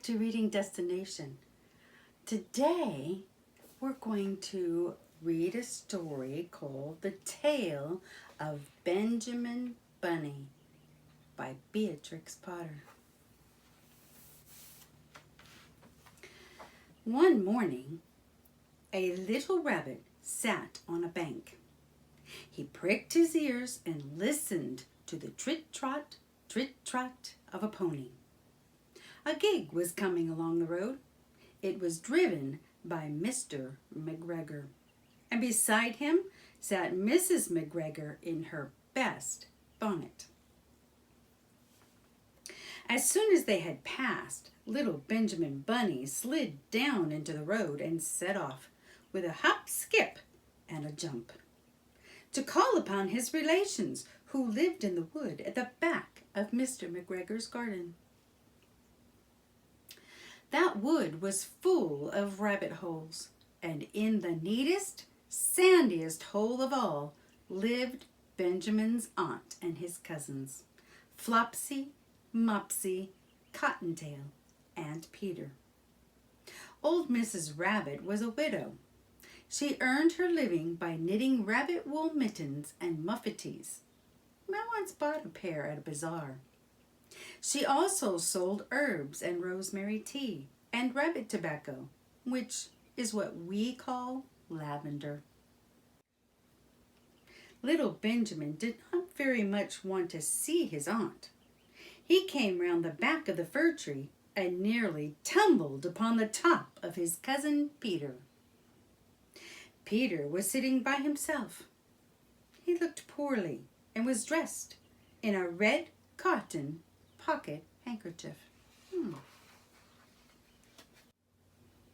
back to Reading Destination. Today, we're going to read a story called The Tale of Benjamin Bunny by Beatrix Potter. One morning, a little rabbit sat on a bank. He pricked his ears and listened to the trit-trot of a pony. A gig was coming along the road. It was driven by Mr. McGregor, and beside him sat Mrs. McGregor in her best bonnet. As soon as they had passed, little Benjamin Bunny slid down into the road and set off with a hop, skip, and a jump to call upon his relations who lived in the wood at the back of Mr. McGregor's garden. That wood was full of rabbit holes, and in the neatest, sandiest hole of all lived Benjamin's aunt and his cousins, Flopsy, Mopsy, Cottontail, and Peter. Old Mrs. Rabbit was a widow. She earned her living by knitting rabbit wool mittens and muffetees. I once bought a pair at a bazaar. She also sold herbs and rosemary tea and rabbit tobacco, which is what we call lavender. Little Benjamin did not very much want to see his aunt. He came round the back of the fir tree and nearly tumbled upon the top of his cousin Peter. Peter was sitting by himself. He looked poorly and was dressed in a red cotton pocket handkerchief.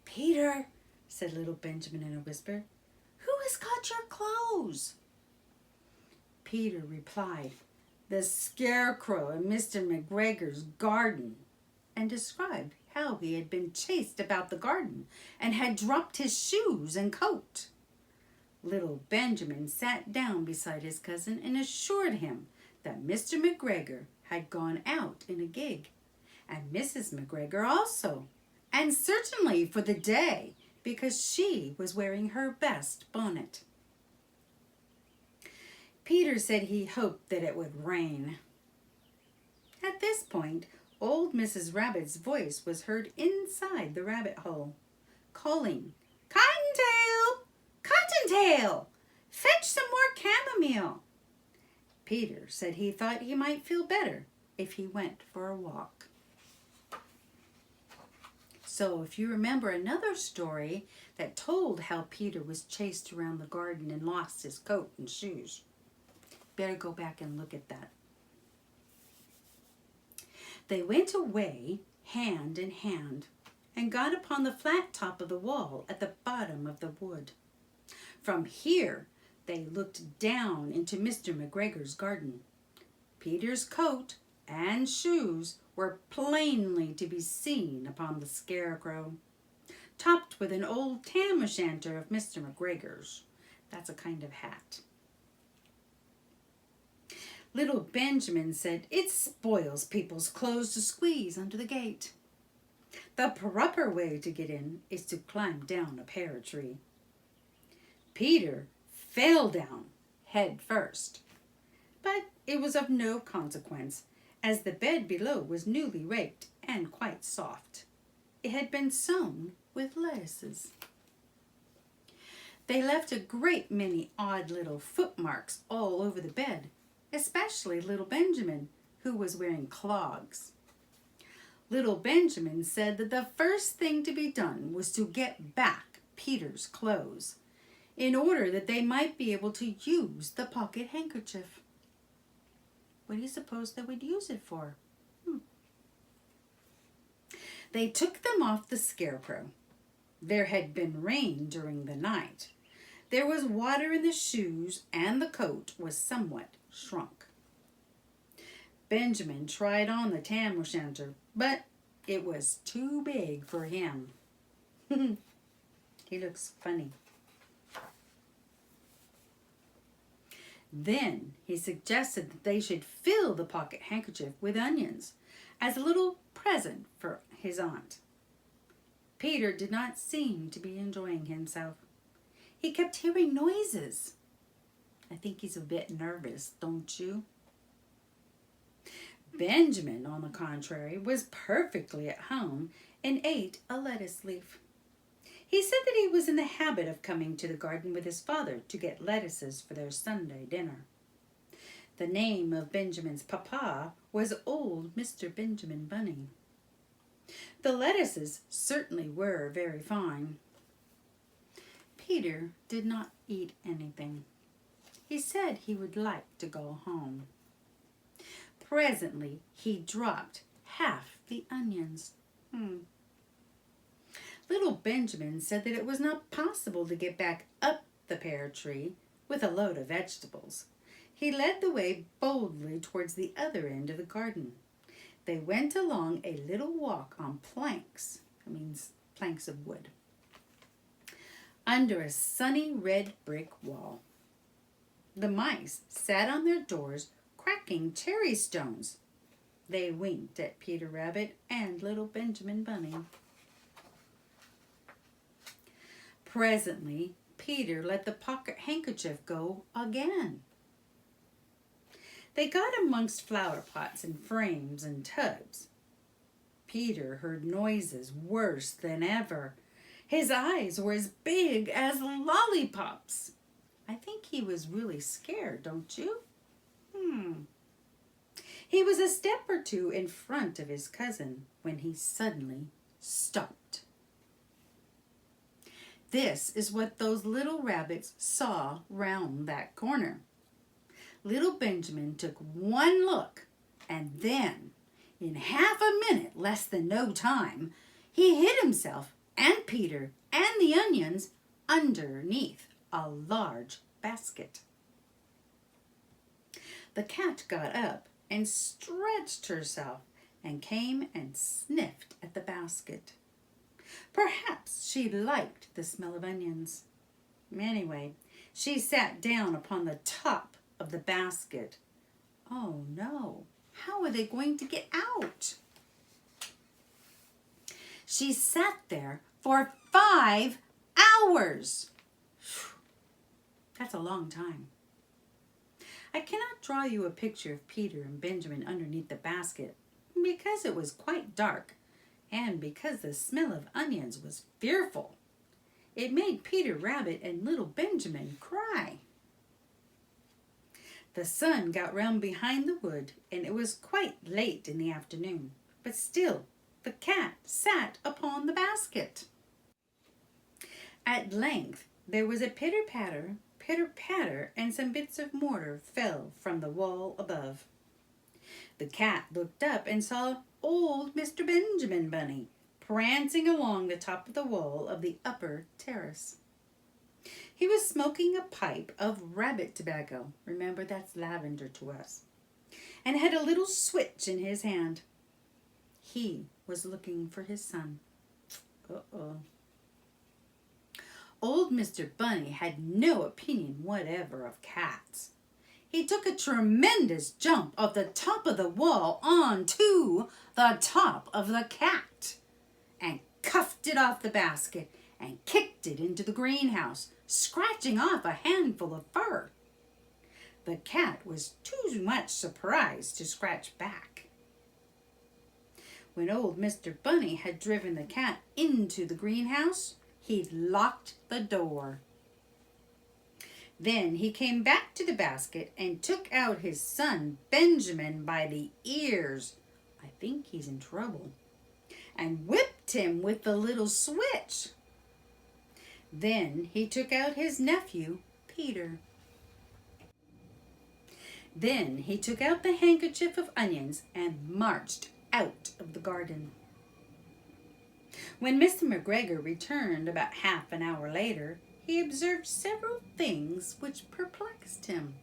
"Peter," said little Benjamin in a whisper, "who has got your clothes?" Peter replied, "The scarecrow in Mr. McGregor's garden," and described how he had been chased about the garden and had dropped his shoes and coat. Little Benjamin sat down beside his cousin and assured him that Mr. McGregor had gone out in a gig, and Mrs. McGregor also, and certainly for the day, because she was wearing her best bonnet. Peter said he hoped that it would rain. At this point, old Mrs. Rabbit's voice was heard inside the rabbit hole, calling, "Cottontail! Cottontail! Fetch some more chamomile!" Peter said he thought he might feel better if he went for a walk. So if you remember another story that told how Peter was chased around the garden and lost his coat and shoes, better go back and look at that. They went away hand in hand and got upon the flat top of the wall at the bottom of the wood. From here, they looked down into Mr. McGregor's garden. Peter's coat and shoes were plainly to be seen upon the scarecrow, topped with an old tam-o'-shanter of Mr. McGregor's. That's a kind of hat. Little Benjamin said, "It spoils people's clothes to squeeze under the gate. The proper way to get in is to climb down a pear tree." Peter fell down head first, but it was of no consequence, as the bed below was newly raked and quite soft. It had been sown with lettuces. They left a great many odd little footmarks all over the bed, especially little Benjamin, who was wearing clogs. Little Benjamin said that the first thing to be done was to get back Peter's clothes, in order that they might be able to use the pocket handkerchief. What do you suppose they would use it for? They took them off the scarecrow. There had been rain during the night. There was water in the shoes, and the coat was somewhat shrunk. Benjamin tried on the tam-o'-shanter, but it was too big for him. He looks funny. Then he suggested that they should fill the pocket handkerchief with onions as a little present for his aunt. Peter did not seem to be enjoying himself. He kept hearing noises. I think he's a bit nervous, don't you? Benjamin, on the contrary, was perfectly at home and ate a lettuce leaf. He said that he was in the habit of coming to the garden with his father to get lettuces for their Sunday dinner. The name of Benjamin's papa was old Mr. Benjamin Bunny. The lettuces certainly were very fine. Peter did not eat anything. He said he would like to go home. Presently, he dropped half the onions. Little Benjamin said that it was not possible to get back up the pear tree with a load of vegetables. He led the way boldly towards the other end of the garden. They went along a little walk on planks. That means planks of wood. Under a sunny red brick wall. The mice sat on their doors cracking cherry stones. They winked at Peter Rabbit and little Benjamin Bunny. Presently, Peter let the pocket handkerchief go again. They got amongst flower pots and frames and tubs. Peter heard noises worse than ever. His eyes were as big as lollipops. I think he was really scared, don't you? He was a step or two in front of his cousin when he suddenly stopped. This is what those little rabbits saw round that corner. Little Benjamin took one look, and then, in half a minute, less than no time, he hid himself and Peter and the onions underneath a large basket. The cat got up and stretched herself and came and sniffed at the basket. Perhaps she liked the smell of onions. Anyway, she sat down upon the top of the basket. Oh no, how are they going to get out? She sat there for 5 hours. That's a long time. I cannot draw you a picture of Peter and Benjamin underneath the basket because it was quite dark and because the smell of onions was fearful. It made Peter Rabbit and little Benjamin cry. The sun got round behind the wood and it was quite late in the afternoon, but still the cat sat upon the basket. At length there was a pitter-patter, pitter-patter, and some bits of mortar fell from the wall above. The cat looked up and saw old Mr. Benjamin Bunny prancing along the top of the wall of the upper terrace. He was smoking a pipe of rabbit tobacco. Remember, that's lavender to us. And had a little switch in his hand. He was looking for his son. Uh-oh. Old Mr. Bunny had no opinion whatever of cats. He took a tremendous jump off the top of the wall onto the top of the cat and cuffed it off the basket and kicked it into the greenhouse, scratching off a handful of fur. The cat was too much surprised to scratch back. When old Mr. Bunny had driven the cat into the greenhouse, he locked the door. Then he came back to the basket and took out his son Benjamin by the ears. I think he's in trouble. And whipped him with the little switch. Then he took out his nephew, Peter. Then he took out the handkerchief of onions and marched out of the garden. When Mr. McGregor returned about half an hour later, he observed several things which perplexed him.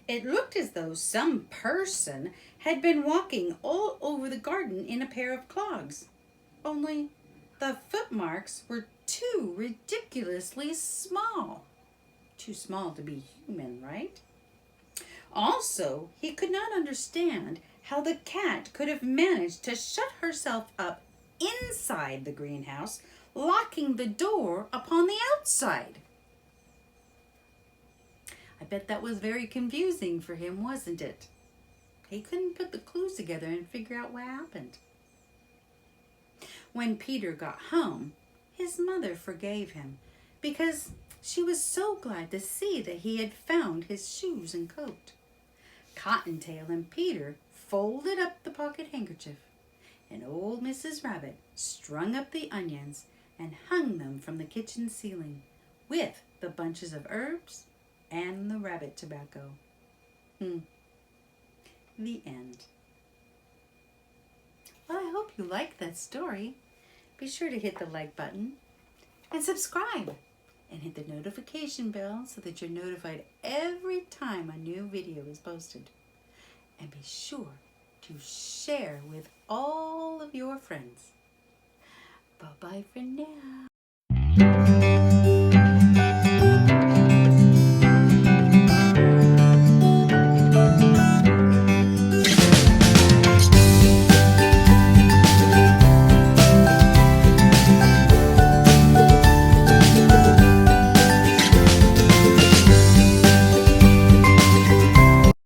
It looked as though some person had been walking all over the garden in a pair of clogs, only the footmarks were too ridiculously small. Too small to be human, right? Also, he could not understand how the cat could have managed to shut herself up inside the greenhouse, locking the door upon the outside. I bet that was very confusing for him, wasn't it? He couldn't put the clues together and figure out what happened. When Peter got home, his mother forgave him because she was so glad to see that he had found his shoes and coat. Cottontail and Peter folded up the pocket handkerchief, and old Mrs. Rabbit strung up the onions and hung them from the kitchen ceiling with the bunches of herbs and the rabbit tobacco. The end. Well, I hope you liked that story. Be sure to hit the like button and subscribe and hit the notification bell so that you're notified every time a new video is posted. And be sure to share with all of your friends. Bye-bye for now.